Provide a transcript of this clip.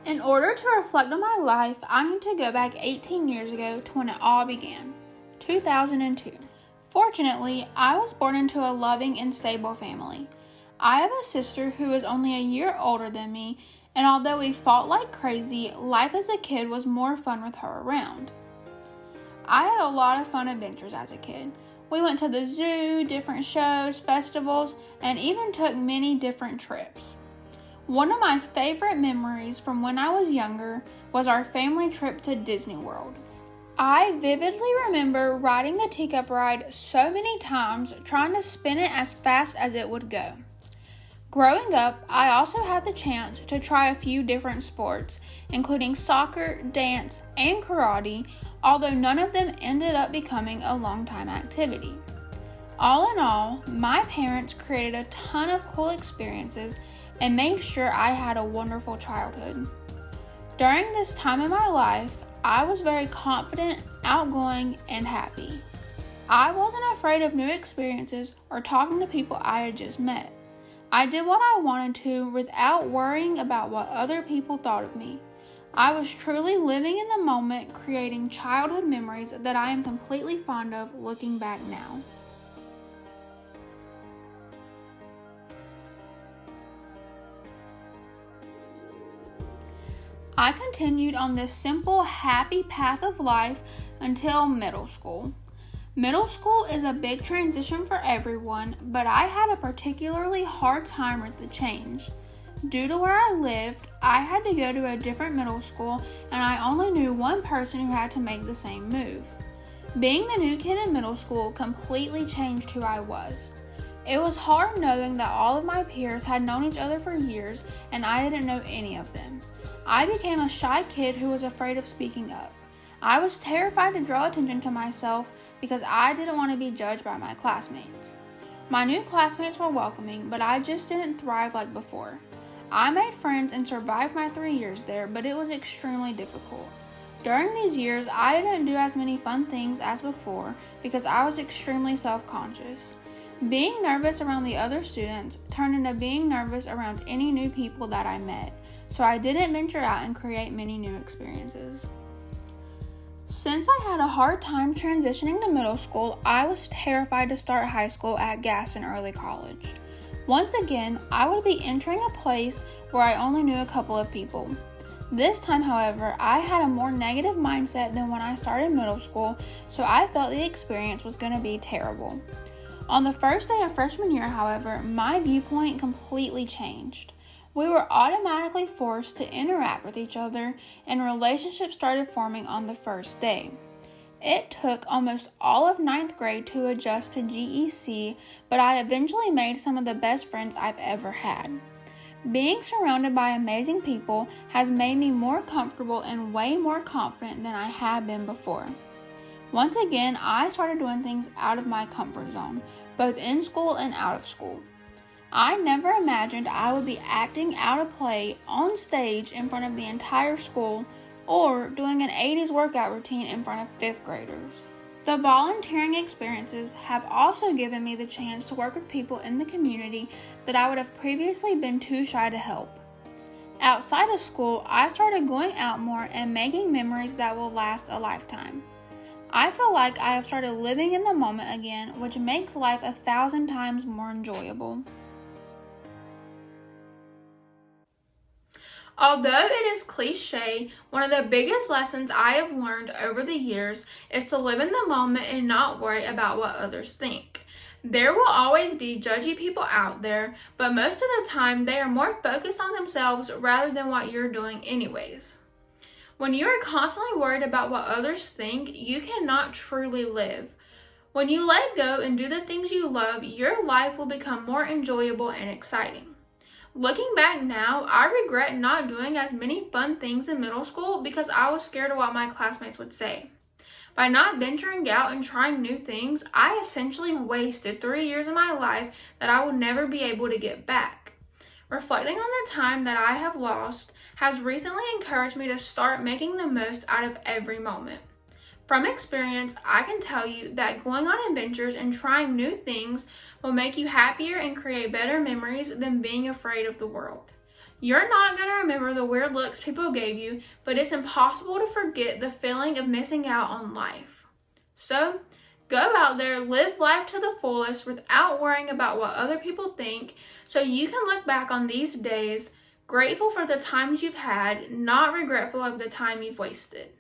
In order to reflect on my life, I need to go back 18 years ago to when it all began, 2002. Fortunately, I was born into a loving and stable family. I have a sister who is only a year older than me, and although we fought like crazy, life as a kid was more fun with her around. I had a lot of fun adventures as a kid. We went to the zoo, different shows, festivals, and even took many different trips. One of my favorite memories from when I was younger was our family trip to Disney World. I vividly remember riding the teacup ride so many times, trying to spin it as fast as it would go. Growing up, I also had the chance to try a few different sports, including soccer, dance, and karate, although none of them ended up becoming a long-time activity. All in all, my parents created a ton of cool experiences and made sure I had a wonderful childhood. During this time in my life, I was very confident, outgoing, and happy. I wasn't afraid of new experiences or talking to people I had just met. I did what I wanted to without worrying about what other people thought of me. I was truly living in the moment, creating childhood memories that I am completely fond of looking back now. I continued on this simple, happy path of life until middle school. Middle school is a big transition for everyone, but I had a particularly hard time with the change. Due to where I lived, I had to go to a different middle school, and I only knew one person who had to make the same move. Being the new kid in middle school completely changed who I was. It was hard knowing that all of my peers had known each other for years, and I didn't know any of them. I became a shy kid who was afraid of speaking up. I was terrified to draw attention to myself because I didn't want to be judged by my classmates. My new classmates were welcoming, but I just didn't thrive like before. I made friends and survived my 3 years there, but it was extremely difficult. During these years, I didn't do as many fun things as before because I was extremely self-conscious. Being nervous around the other students turned into being nervous around any new people that I met, so I didn't venture out and create many new experiences. Since I had a hard time transitioning to middle school, I was terrified to start high school at Gaston Early College. Once again, I would be entering a place where I only knew a couple of people. This time, however, I had a more negative mindset than when I started middle school, so I felt the experience was going to be terrible. On the first day of freshman year, however, my viewpoint completely changed. We were automatically forced to interact with each other, and relationships started forming on the first day. It took almost all of 9th grade to adjust to GEC, but I eventually made some of the best friends I've ever had. Being surrounded by amazing people has made me more comfortable and way more confident than I have been before. Once again, I started doing things out of my comfort zone, both in school and out of school. I never imagined I would be acting out a play on stage in front of the entire school or doing an 80s workout routine in front of 5th graders. The volunteering experiences have also given me the chance to work with people in the community that I would have previously been too shy to help. Outside of school, I started going out more and making memories that will last a lifetime. I feel like I have started living in the moment again, which makes life 1,000 times more enjoyable. Although it is cliche, one of the biggest lessons I have learned over the years is to live in the moment and not worry about what others think. There will always be judgy people out there, but most of the time they are more focused on themselves rather than what you're doing anyways. When you are constantly worried about what others think, you cannot truly live. When you let go and do the things you love, your life will become more enjoyable and exciting. Looking back now, I regret not doing as many fun things in middle school because I was scared of what my classmates would say. By not venturing out and trying new things, I essentially wasted 3 years of my life that I will never be able to get back. Reflecting on the time that I have lost has recently encouraged me to start making the most out of every moment. From experience, I can tell you that going on adventures and trying new things will make you happier and create better memories than being afraid of the world. You're not going to remember the weird looks people gave you, but it's impossible to forget the feeling of missing out on life. So, go out there, live life to the fullest without worrying about what other people think, so you can look back on these days grateful for the times you've had, not regretful of the time you've wasted.